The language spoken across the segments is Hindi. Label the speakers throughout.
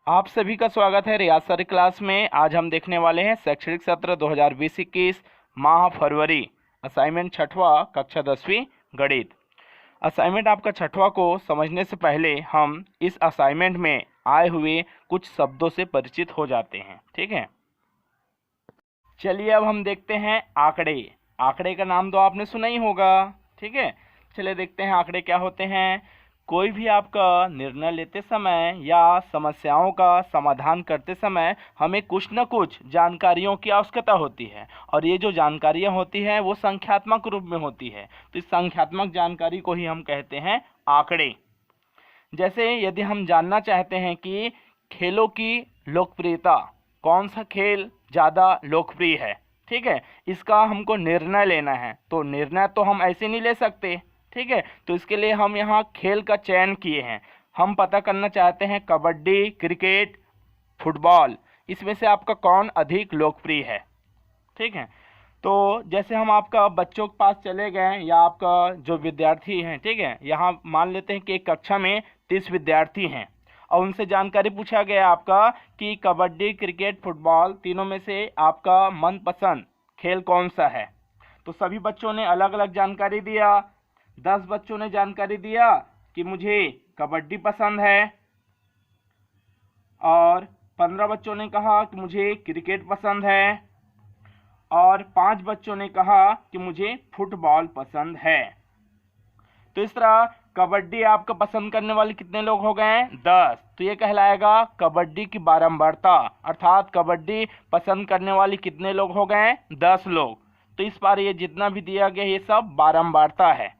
Speaker 1: आप सभी का स्वागत है रियाज सर क्लास में। आज हम देखने वाले हैं शैक्षणिक सत्र 2020-21 माह फरवरी असाइनमेंट छठवां कक्षा 10वीं गणित। असाइनमेंट आपका छठवां को समझने से पहले हम इस असाइनमेंट में आए हुए कुछ शब्दों से परिचित हो जाते हैं। ठीक है, चलिए अब हम देखते हैं आंकड़े। आंकड़े का नाम तो आपने सुना ही होगा। ठीक है, चलिए देखते हैं आंकड़े क्या होते हैं। कोई भी आपका निर्णय लेते समय या समस्याओं का समाधान करते समय हमें कुछ न कुछ जानकारियों की आवश्यकता होती है, और ये जो जानकारियाँ होती हैं वो संख्यात्मक रूप में होती है। तो इस संख्यात्मक जानकारी को ही हम कहते हैं आंकड़े। जैसे यदि हम जानना चाहते हैं कि खेलों की लोकप्रियता, कौन सा खेल ज़्यादा लोकप्रिय है, ठीक है, इसका हमको निर्णय लेना है, तो निर्णय तो हम ऐसे नहीं ले सकते। ठीक है, तो इसके लिए हम यहाँ खेल का चयन किए हैं। हम पता करना चाहते हैं कबड्डी, क्रिकेट, फुटबॉल, इसमें से आपका कौन अधिक लोकप्रिय है। ठीक है, तो जैसे हम आपका बच्चों के पास चले गए या आपका जो विद्यार्थी हैं, ठीक है, यहाँ मान लेते हैं कि एक कक्षा में 30 विद्यार्थी हैं और उनसे जानकारी पूछा गया आपका कि कबड्डी, क्रिकेट, फुटबॉल तीनों में से आपका मनपसंद खेल कौन सा है। तो सभी बच्चों ने अलग अलग जानकारी दिया। 10 बच्चों ने जानकारी दिया कि मुझे कबड्डी पसंद है, और 15 बच्चों ने कहा कि मुझे क्रिकेट पसंद है, और 5 बच्चों ने कहा कि मुझे फुटबॉल पसंद है। तो इस तरह कबड्डी आपका पसंद करने वाले कितने लोग हो गए? 10। तो ये कहलाएगा कबड्डी की बारंबारता, अर्थात कबड्डी पसंद करने वाले कितने लोग हो गए? 10 लोग। तो इस बार ये जितना भी दिया गया ये सब बारंबारता है।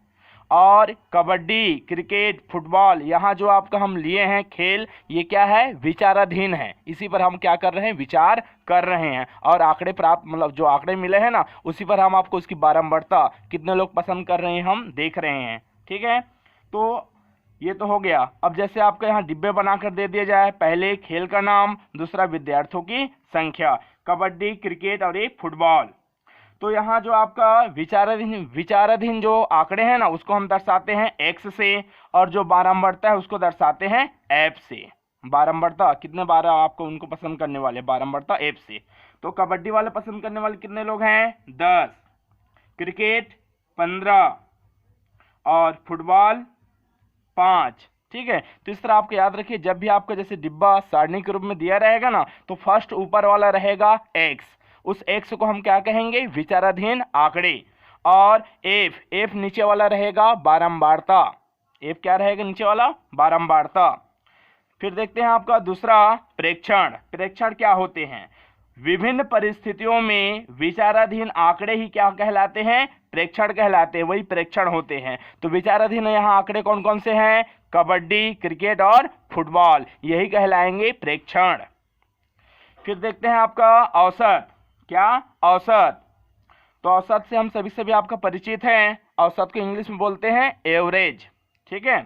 Speaker 1: और कबड्डी, क्रिकेट, फुटबॉल, यहाँ जो आपका हम लिए हैं खेल, ये क्या है? विचाराधीन है। इसी पर हम क्या कर रहे हैं? विचार कर रहे हैं, और आंकड़े प्राप्त, मतलब जो आंकड़े मिले हैं ना, उसी पर हम आपको इसकी बारंबारता कितने लोग पसंद कर रहे हैं हम देख रहे हैं। ठीक है, तो ये तो हो गया। अब जैसे आपको यहाँ डिब्बे बनाकर दे दिया जाए, पहले खेल का नाम, दूसरा विद्यार्थियों की संख्या, कबड्डी, क्रिकेट और एक फुटबॉल। तो यहाँ जो आपका विचाराधीन जो आंकड़े हैं ना, उसको हम दर्शाते हैं एक्स से, और जो बारंबारता है उसको दर्शाते हैं एफ से। बारंबारता कितने बार आपको उनको पसंद करने वाले, बारंबारता एफ से। तो कबड्डी वाले पसंद करने वाले कितने लोग हैं? 10, क्रिकेट 15 और फुटबॉल 5। ठीक है, तो इस तरह आपको याद रखिए, जब भी आपका जैसे डिब्बा सारणी के रूप में दिया रहेगा ना, तो फर्स्ट ऊपर वाला रहेगा एक्स, उस एक्स को हम क्या कहेंगे? विचाराधीन आंकड़े। और एफ नीचे वाला रहेगा बारंबारता। एफ क्या रहेगा नीचे वाला? बारंबारता। फिर देखते हैं आपका दूसरा प्रेक्षण। प्रेक्षण क्या होते हैं? विभिन्न परिस्थितियों में विचाराधीन आंकड़े ही क्या कहलाते हैं? प्रेक्षण कहलाते हैं, वही प्रेक्षण होते हैं। तो विचाराधीन यहाँ आंकड़े कौन कौन से हैं? कबड्डी, क्रिकेट और फुटबॉल, यही कहलाएंगे प्रेक्षण। फिर देखते हैं आपका औसत। क्या? औसत। तो औसत से हम सभी आपका परिचित हैं। औसत को इंग्लिश में बोलते हैं एवरेज। ठीक है,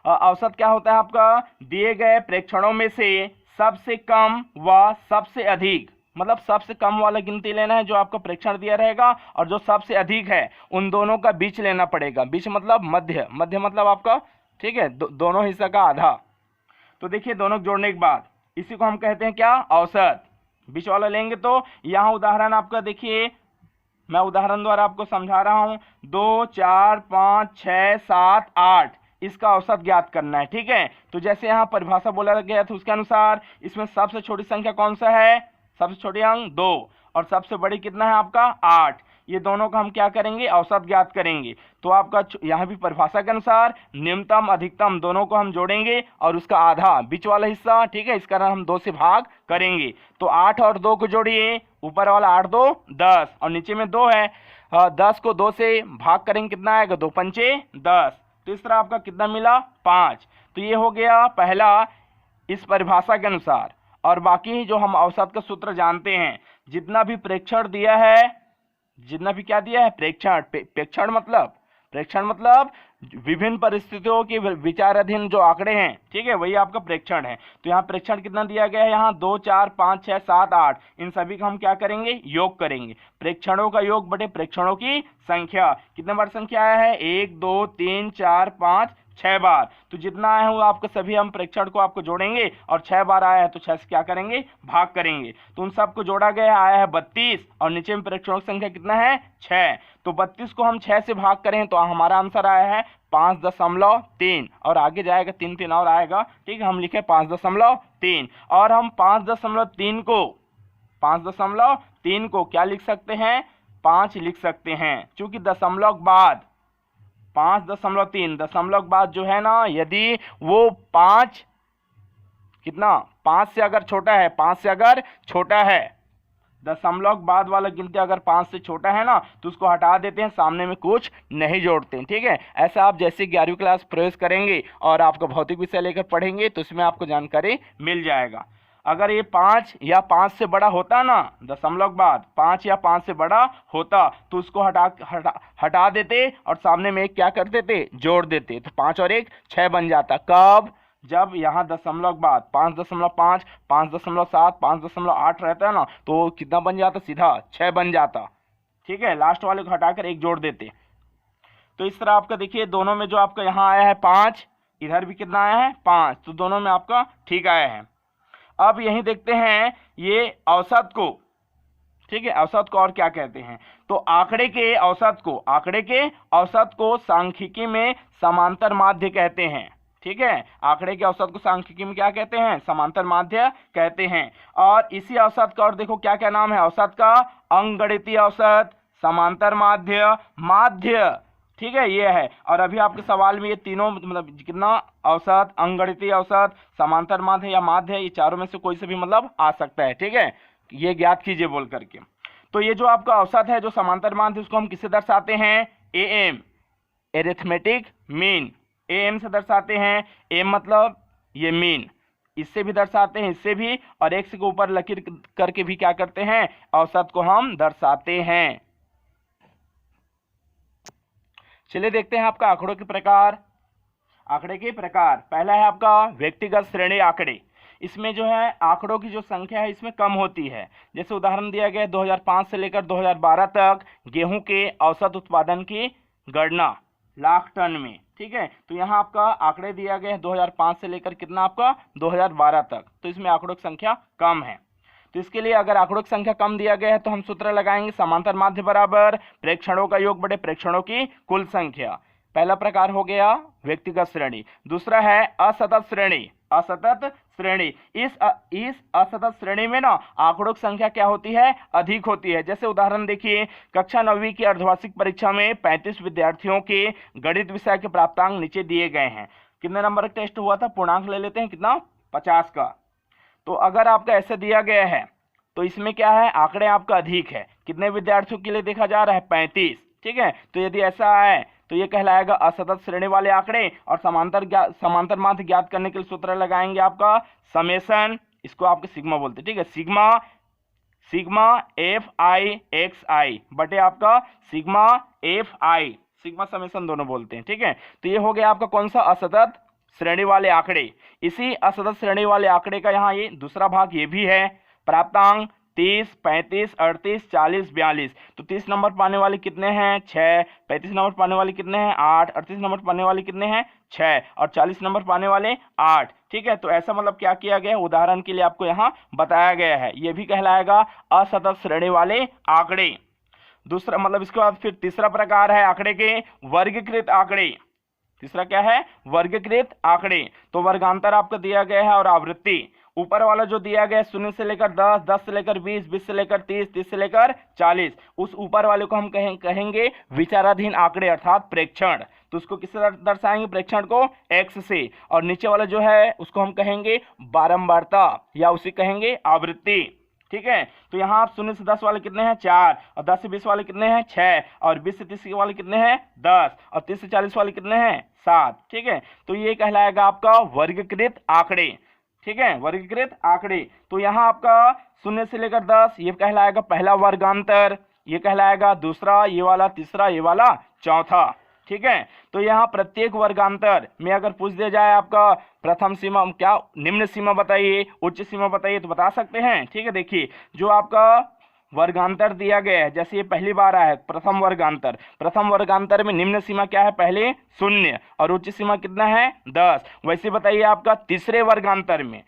Speaker 1: औसत क्या होता है आपका? दिए गए प्रेक्षणों में से सबसे कम व सबसे अधिक, मतलब सबसे कम वाला गिनती लेना है जो आपका प्रेक्षण दिया रहेगा, और जो सबसे अधिक है उन दोनों का बीच लेना पड़ेगा। बीच मतलब मध्य, मध्य मतलब आपका, ठीक है, दोनों हिस्सा का आधा। तो देखिए दोनों जोड़ने के बाद इसी को हम कहते हैं क्या? औसत। बीच वाला लेंगे तो यहाँ उदाहरण आपका देखिए, मैं उदाहरण द्वारा आपको समझा रहा हूं। 2, 4, 5, 6, 7, 8, इसका औसत ज्ञात करना है। ठीक है, तो जैसे यहाँ परिभाषा बोला गया था उसके अनुसार इसमें सबसे छोटी संख्या कौन सा है? सबसे छोटी अंक 2, और सबसे बड़ी कितना है आपका? 8। ये दोनों का हम क्या करेंगे? औसत ज्ञात करेंगे। तो आपका यहाँ भी परिभाषा के अनुसार न्यूनतम अधिकतम दोनों को हम जोड़ेंगे, और उसका आधा बीच वाला हिस्सा, ठीक है, इसका हम 2 से भाग करेंगे। तो 8 और 2 को जोड़िए, ऊपर वाला 8 2 10, और नीचे में 2 है। 10 को 2 से भाग करेंगे, कितना आएगा? 2 पंचे 10। तो इस तरह आपका कितना मिला? 5। तो ये हो गया पहला इस परिभाषा के अनुसार। और बाकी जो हम औसत का सूत्र जानते हैं, जितना भी प्रेक्षण दिया है, जितना भी क्या दिया है? प्रेक्षण। प्रेक्षण मतलब विभिन्न परिस्थितियों के विचाराधीन जो आंकड़े हैं, ठीक है, वही आपका प्रेक्षण है। तो यहाँ प्रेक्षण कितना दिया गया है? यहाँ 2, 4, 5, 6, 7, 8, इन सभी का हम क्या करेंगे? योग करेंगे। प्रेक्षणों का योग बटे प्रेक्षणों की संख्या। कितने बार संख्या आया है? 1, 2, 3, 4, 5, 6 बार। तो जितना आया है वो आपको सभी हम प्रेक्षण को आपको जोड़ेंगे और 6 बार आया है तो 6 से क्या करेंगे, भाग करेंगे। तो उन सबको जोड़ा गया आया है 32 और नीचे में प्रेक्षणों की संख्या कितना है, 6। तो 32 को हम 6 से भाग करें तो हमारा आंसर आया है 5.3 और आगे जाएगा 3 3 और आएगा, ठीक है। हम लिखे 5.3 और हम 5.3 को क्या लिख सकते हैं, 5 लिख सकते हैं, क्योंकि दशमलव बाद 5.3 दशमलव बाद जो है ना, यदि वो 5 कितना 5 से अगर छोटा है, 5 से अगर छोटा है, दशमलव बाद वाला गिनती अगर 5 से छोटा है ना तो उसको हटा देते हैं, सामने में कुछ नहीं जोड़ते हैं, ठीक है। ऐसा आप जैसे 11वीं क्लास प्रवेश करेंगे और आपका भौतिक विषय लेकर पढ़ेंगे तो इसमें आपको जानकारी मिल जाएगा। अगर ये 5 या 5 से बड़ा होता ना, दशमलव बाद 5 या 5 से बड़ा होता तो उसको हटा देते और सामने में एक क्या कर देते, जोड़ देते, तो 5 और 1 6 बन जाता। कब, जब यहाँ दशमलव बाद 5.5, 5.7, 5.8 रहता है ना तो कितना बन जाता, सीधा 6 बन जाता, ठीक है। लास्ट वाले को हटाकर 1 जोड़ देते। तो इस तरह आपका देखिए दोनों में जो आपका यहाँ आया है 5, इधर भी कितना आया है 5, तो दोनों में आपका ठीक आया है। अब यही देखते हैं ये औसत को, ठीक है। औसत को और क्या कहते हैं, तो आंकड़े के औसत को सांख्यिकी में समांतर माध्य कहते हैं, ठीक है। आंकड़े के औसत को सांख्यिकी में क्या कहते हैं, समांतर माध्य कहते हैं। और इसी औसत का और देखो क्या क्या नाम है औसत का, अंकगणितीय औसत, समांतर माध्य, माध्य, ठीक है, ये है। और अभी आपके सवाल में ये तीनों मतलब कितना औसत, अंकगणितीय औसत, समांतर माध्य या माध्य, ये चारों में से कोई से भी मतलब आ सकता है, ठीक है। ये ज्ञात कीजिए बोल करके। तो ये जो आपका औसत है, जो समांतर माध्य, उसको हम किससे दर्शाते हैं, एएम, एरिथमेटिक मीन, एएम से दर्शाते हैं। एम मतलब ये मीन, इससे भी दर्शाते हैं, इससे भी, और एक से के ऊपर लकीर करके भी क्या करते हैं, औसत को हम दर्शाते हैं। चलिए देखते हैं आपका आंकड़ों के प्रकार। आंकड़े के प्रकार, पहला है आपका व्यक्तिगत श्रेणी आंकड़े। इसमें जो है आंकड़ों की जो संख्या है इसमें कम होती है। जैसे उदाहरण दिया गया 2005 से लेकर 2012 तक गेहूं के औसत उत्पादन की गणना लाख टन में, ठीक है। तो यहाँ आपका आंकड़े दिया गया है 2005 से लेकर कितना आपका 2012 तक, तो इसमें आंकड़ों की संख्या कम है। तो इसके लिए अगर आंकड़ों की संख्या कम दिया गया है तो हम सूत्र लगाएंगे समांतर माध्य बराबर प्रेक्षणों का योग बटे प्रेक्षणों की कुल संख्या। पहला प्रकार हो गया व्यक्तिगत श्रेणी। दूसरा है असतत श्रेणी। असतत श्रेणी, इस असतत श्रेणी में ना आंकड़ों की संख्या क्या होती है, अधिक होती है। जैसे उदाहरण देखिए, कक्षा 9वीं की अर्धवार्षिक परीक्षा में 35 विद्यार्थियों के गणित विषय के प्राप्तांक नीचे दिए गए हैं। कितने नंबर का टेस्ट हुआ था, पूर्णांक ले लेते हैं, कितना 50 का। तो अगर आपका ऐसे दिया गया है तो इसमें क्या है, आंकड़े आपका अधिक है। कितने विद्यार्थियों के लिए देखा जा रहा है, 35, ठीक है। तो यदि ऐसा है तो ये कहलाएगा असतत श्रेणी वाले आंकड़े। और समांतर माध्य ज्ञात करने के लिए सूत्र लगाएंगे आपका समेशन, इसको आपके सिग्मा बोलते हैं, ठीक है। सिग्मा एफ आई एक्स आई बटे आपका sigma F I, sigma summation दोनों बोलते हैं, ठीक है। तो ये हो गया आपका कौन सा, असतत श्रेणी वाले आंकड़े। इसी असतत श्रेणी वाले आंकड़े का यहाँ ये दूसरा भाग ये भी है, प्राप्तांक 30, 35, 38, 40, 42। तो 30 नंबर पाने वाले कितने हैं, 6। 35 नंबर पाने वाले कितने हैं, 8। 38 नंबर पाने वाले कितने हैं, 6। और 40 नंबर पाने वाले 8, ठीक है। तो ऐसा मतलब क्या किया गया, उदाहरण के लिए आपको यहाँ बताया गया है। ये भी कहलाएगा असतत श्रेणी वाले आंकड़े। दूसरा मतलब इसके बाद फिर तीसरा प्रकार है आंकड़े के वर्गीकृत आंकड़े। तीसरा क्या है, वर्गीकृत आंकड़े। तो वर्गांतर आपका दिया गया है और आवृत्ति। ऊपर वाला जो दिया गया है 0 से लेकर 10, 10 से लेकर 20, 20 से लेकर 30, 30 से लेकर 40, उस ऊपर वाले को हम कहेंगे विचाराधीन आंकड़े अर्थात प्रेक्षण। तो उसको किससे दर्शाएंगे, प्रेक्षण को x से। और नीचे वाला जो है उसको हम कहेंगे बारंबारता या उसे कहेंगे आवृत्ति, ठीक है। तो यहाँ आप 0 से 10 वाले कितने हैं, 4। और 10 से 20 वाले कितने हैं, 6। और 20 से 30 वाले कितने हैं, 10। और 30 से 40 वाले कितने हैं, 7, ठीक है। तो ये कहलाएगा आपका वर्गीकृत आंकड़े, ठीक है, वर्गीकृत आंकड़े। तो यहाँ आपका 0 से लेकर 10 ये कहलाएगा पहला वर्गांतर, ये कहलाएगा दूसरा, ये वाला तीसरा, ये वाला चौथा, ठीक है। तो यहाँ प्रत्येक वर्गांतर में अगर पूछ दिया जाए आपका प्रथम सीमा क्या, निम्न सीमा बताइए, उच्च सीमा बताइए, तो बता सकते हैं, ठीक है। देखिए जो आपका वर्गांतर दिया गया है, जैसे ये पहली बार आया है प्रथम वर्गांतर, प्रथम वर्गांतर में निम्न सीमा क्या है, पहले 0 और उच्च सीमा कितना है 10। वैसे बताइए आपका तीसरे वर्गांतर में,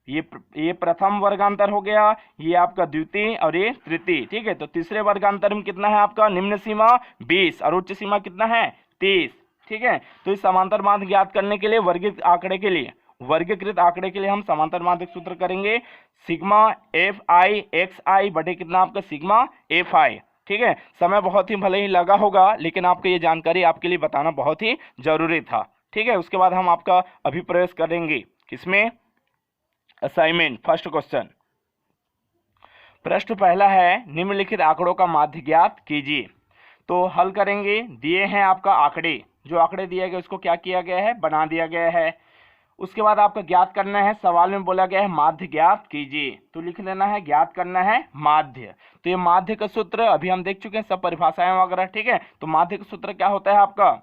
Speaker 1: ये प्रथम वर्गांतर हो गया, ये आपका द्वितीय और ये तृतीय, ठीक है। तो तीसरे वर्गांतर में कितना है आपका, निम्न सीमा 20 और उच्च सीमा कितना है 30, ठीक है। तो इस समांतर माध्य ज्ञात करने के लिए वर्गीकृत आंकड़े के लिए हम समांतर माध्य सूत्र करेंगे सिग्मा एफ आई एक्स आई बटे कितना आपका सिग्मा एफ आई, ठीक है। समय बहुत ही भले ही लगा होगा, लेकिन आपको ये जानकारी आपके लिए बताना बहुत ही जरूरी था, ठीक है। उसके बाद हम आपका अभिप्रवेश करेंगे किसमें, असाइनमेंट। फर्स्ट क्वेश्चन, प्रश्न पहला है निम्नलिखित आंकड़ों का माध्य ज्ञात कीजिए। तो हल करेंगे, दिए हैं आपका आंकड़े, जो आंकड़े दिए गए उसको क्या किया गया है, बना दिया गया है। उसके बाद आपका ज्ञात करना है, सवाल में बोला गया है माध्य ज्ञात कीजिए, तो लिख लेना है ज्ञात करना है माध्य। तो ये माध्य का सूत्र अभी हम देख चुके हैं, सब परिभाषाएं वगैरह, ठीक है। तो माध्य का सूत्र क्या होता है आपका,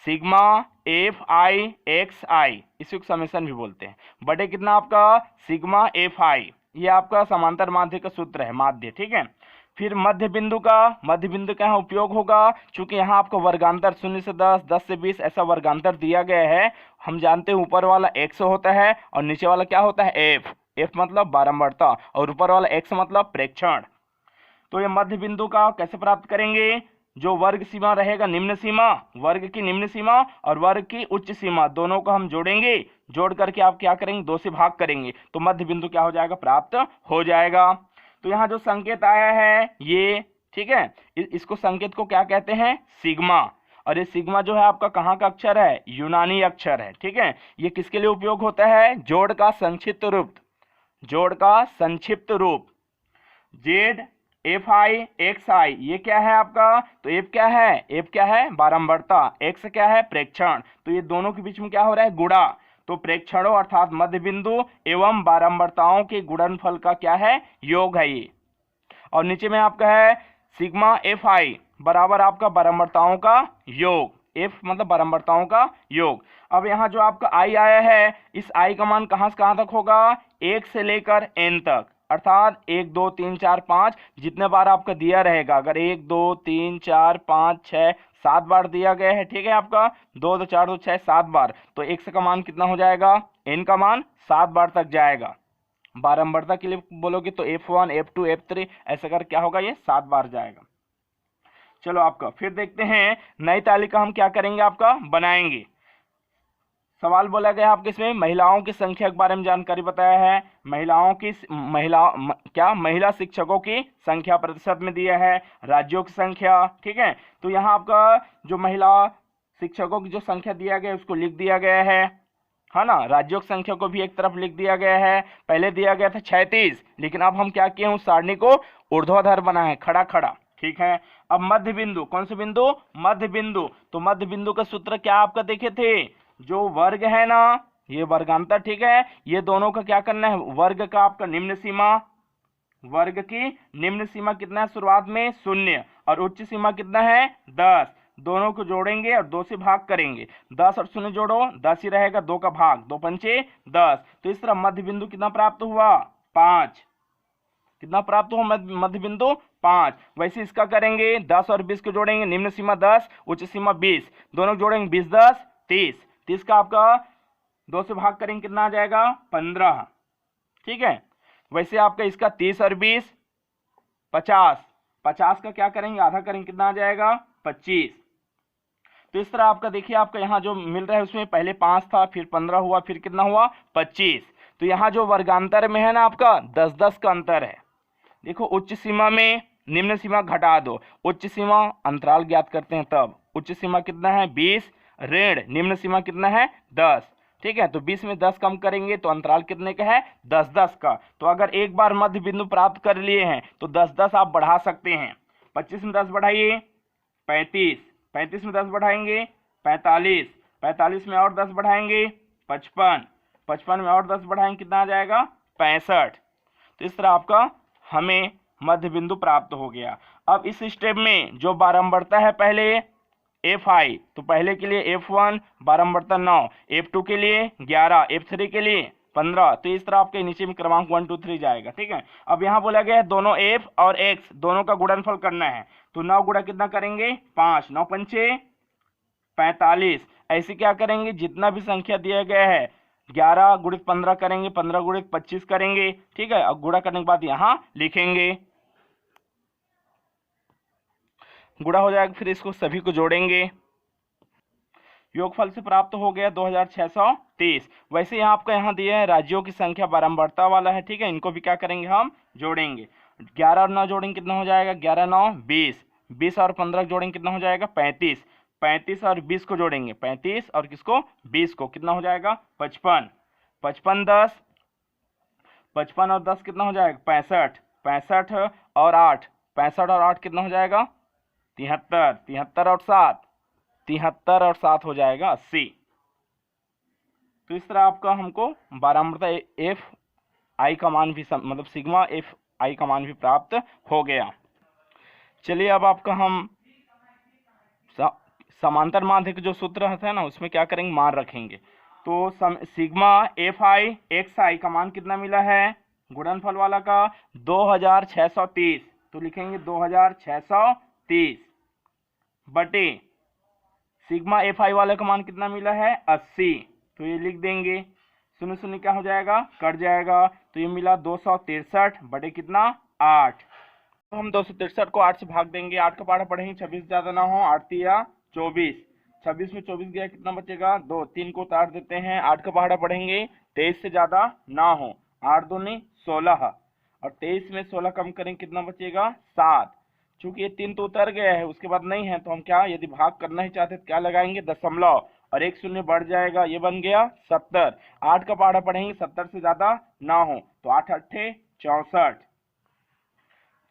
Speaker 1: सिग्मा एफ आई एक्स आई, इसी को समेशन भी बोलते हैं, बटे कितना आपका सिग्मा एफ आई, ये आपका समांतर माध्य का सूत्र है, माध्य, ठीक है। फिर मध्य बिंदु का यहाँ उपयोग होगा, चूंकि यहाँ आपको वर्गांतर 0 से 10, 10 से 20 ऐसा वर्गांतर दिया गया है। हम जानते हैं ऊपर वाला x होता है और नीचे वाला क्या होता है f मतलब बारंबारता और ऊपर वाला x मतलब प्रेक्षण। तो ये मध्य बिंदु का कैसे प्राप्त करेंगे, जो वर्ग सीमा रहेगा, निम्न सीमा, वर्ग की निम्न सीमा और वर्ग की उच्च सीमा, दोनों को हम जोड़ेंगे, जोड़ करके आप क्या करेंगे, 2 से भाग करेंगे, तो मध्य बिंदु क्या हो जाएगा, प्राप्त हो जाएगा। तो यहाँ जो संकेत आया है ये, ठीक है, इसको संकेत को क्या कहते हैं, सिग्मा। और ये सिग्मा जो है आपका कहाँ का अक्षर है, यूनानी अक्षर है, ठीक है। ये किसके लिए उपयोग होता है, जोड़ का संक्षिप्त रूप, जेड एफ आई एक्स आई, ये क्या है आपका, तो एफ क्या है बारंबारता, एक्स क्या है प्रेक्षण, तो ये दोनों के बीच में क्या हो रहा है, गुणा। तो प्रेक्षणों अर्थात मध्य बिंदु एवं बारंबारताओं के गुणनफल का क्या है, योग है ये। और नीचे में आपका है सिग्मा एफ आई बराबर आपका बारंबारताओं का योग, एफ मतलब बारंबारताओं का योग। अब यहाँ जो आपका आई आया है, इस आई का मान कहाँ से कहाँ तक होगा, 1 से लेकर n तक, अर्थात 1 2 3 4 5 जितने बार आपका दिया रहेगा, अगर 1 2 3 4 5 6 7 बार दिया गया है, ठीक है, आपका 2 2 4 2 6 7 बार, तो x का मान कितना हो जाएगा, n का मान 7 बार तक जाएगा। बारंबारता के लिए बोलोगे तो F1 F2 F3 ऐसा कर क्या होगा, ये 7 बार जाएगा। चलो आपका फिर देखते हैं, नई तालिका हम क्या करेंगे, आपका बनाएंगे। सवाल बोला गया आपके इसमें महिलाओं की संख्या के बारे में जानकारी बताया है, महिला शिक्षकों की संख्या प्रतिशत में दिया है, राज्यों की संख्या, ठीक है। तो यहाँ आपका जो महिला शिक्षकों की जो संख्या दिया गया है उसको लिख दिया गया है ना, राज्यों की संख्या को भी एक तरफ लिख दिया गया है। पहले दिया गया था 36, लेकिन अब हम क्या किए हैं, उस सारणी को ऊर्ध्वाधर बना है, खड़ा खड़ा, ठीक है। अब मध्य बिंदु, कौन से बिंदु, मध्य बिंदु, तो मध्य बिंदु का सूत्र क्या आपका देखे थे, जो वर्ग है ना, ये वर्गांतर, ठीक है, ये दोनों का क्या करना है, वर्ग का आपका निम्न सीमा, वर्ग की निम्न सीमा कितना है, शुरुआत में 0 और उच्च सीमा कितना है 10, दोनों को जोड़ेंगे और 2 से भाग करेंगे, 10 और 0 जोड़ो 10 ही रहेगा, 2 का भाग, 2 पंचे 10। तो इस तरह मध्य बिंदु कितना प्राप्त हुआ, 5, कितना प्राप्त हुआ मध्य बिंदु 5। वैसे इसका करेंगे, 10 और 20 को जोड़ेंगे, निम्न सीमा 10 उच्च सीमा 20, दोनों जोड़ेंगे 20 10 30, 30 का आपका 2 से भाग करेंगे कितना आ जाएगा 15, ठीक है। वैसे आपका इसका 30 और 20 50, 50 का क्या करेंगे, आधा करेंगे, कितना आ जाएगा 25। तो इस तरह आपका देखिए, आपका यहाँ जो मिल रहा है उसमें पहले 5 था, फिर 15 हुआ, फिर कितना हुआ 25। तो यहाँ जो वर्गांतर में है ना आपका 10-10 का अंतर है। देखो उच्च सीमा में निम्न सीमा घटा दो, उच्च सीमा अंतराल ज्ञात करते हैं तब, उच्च सीमा कितना है 20 ऋण निम्न सीमा कितना है 10, ठीक है। तो 20 में 10 कम करेंगे तो अंतराल कितने का है 10-10 का। तो अगर एक बार मध्य बिंदु प्राप्त कर लिए हैं तो 10-10 आप बढ़ा सकते हैं। 25 में 10 बढ़ाइए 35, 35 में 10 बढ़ाएंगे 45, 45 में और 10 बढ़ाएंगे 55, 55 में और 10 बढ़ाएंगे कितना आ जाएगा 65। तो इस तरह आपका हमें मध्य बिंदु प्राप्त हो गया। अब इस स्टेप में जो बारंबारता है पहले F1, तो पहले के लिए F1 बारंबारता 9, F2 के लिए 11, F3 के लिए 15। तो इस तरह आपके नीचे में क्रमांक 1 2 3 जाएगा। ठीक है, अब यहाँ बोला गया है दोनों f और x दोनों का गुणनफल करना है। तो 9 गुणा कितना करेंगे 5, 9 पंचे 45। ऐसे क्या करेंगे, जितना भी संख्या दिया गया है 11 गुणित 15 करेंगे, 15 गुणित 25 करेंगे। ठीक है, अब गुणा करने के बाद यहाँ लिखेंगे, गुणा हो जाएगा, फिर इसको सभी को जोड़ेंगे। योगफल से प्राप्त हो गया 2630। वैसे यहाँ आपका यहाँ दिया है राज्यों की संख्या बारंबारता वाला है। ठीक है, इनको भी क्या करेंगे हम जोड़ेंगे। 11 और 9 जोड़ेंगे कितना हो जाएगा 11 9 20, 20 और 15 जोड़ेंगे कितना हो जाएगा 35, 35 और 20 को जोड़ेंगे 35 और किसको 20 को कितना हो जाएगा 55, 55 10, 55 और 10 कितना हो जाएगा 65, 65 और 8, 65 और 8 कितना हो जाएगा 73, 73 और 7, 73 और 7 हो जाएगा 80। तो इस तरह आपका हमको बारंबारता एफ आई का मान भी मतलब सिग्मा एफ आई का मान भी प्राप्त हो गया। चलिए अब आपका हम समांतर माध्य का जो सूत्र है ना उसमें क्या करेंगे मान रखेंगे। तो सिग्मा एफ आई एक्स आई का मान कितना मिला है गुणनफल वाला का 2630। तो लिखेंगे 2630 बटे सिग्मा एफ आई वाले का मान कितना मिला है 80। तो ये लिख देंगे, शून्य शून्य क्या हो जाएगा कट जाएगा। तो ये मिला 263 बटे कितना 8। तो हम 263 को 8 से भाग देंगे। 8 का पहाड़ा पढ़ेंगे 26 ज्यादा ना हो, 8 या 24, 26 में 24 गया कितना बचेगा 2, 3 को उतार देते हैं। 8 का पहाड़ा पढ़ेंगे 23 से ज्यादा ना हो, 8 दूनी 16 और 23 में 16 कम करेंगे कितना बचेगा 7। चूंकि ये 3 तो उतर गया है उसके बाद नहीं है, तो हम क्या यदि भाग करना ही चाहते तो क्या लगाएंगे दशमलव और एक शून्य बढ़ जाएगा, ये बन गया 70। 8 का पहाड़ा पढ़ेंगे 70 से ज्यादा ना हो, तो 8 8 64।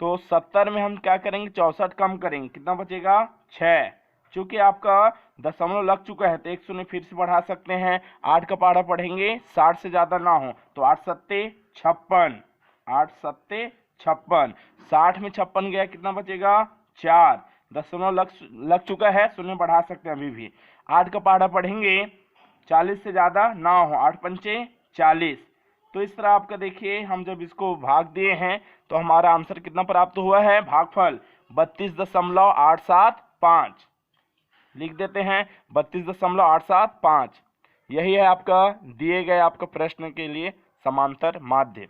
Speaker 1: तो 70 में हम क्या करेंगे 64 कम करेंगे कितना बचेगा 6। चूंकि आपका दशमलव लग चुका है तो एक शून्य फिर से बढ़ा सकते हैं। 8 का पहाड़ा पढ़ेंगे 60 से ज्यादा ना हो, तो 8 7 56, 8 7 56, 60 में 56 गया कितना बचेगा 4। दशमलव लग चुका है, शून्य बढ़ा सकते हैं अभी भी। 8 का पहाड़ा पढ़ेंगे 40 से ज्यादा ना हो, 8 पंचे 40। तो इस तरह आपका देखिए हम जब इसको भाग दिए हैं तो हमारा आंसर कितना प्राप्त हुआ है भागफल 32.875 लिख देते हैं 32.875। यही है आपका दिए गए आपका प्रश्न के लिए समांतर माध्य।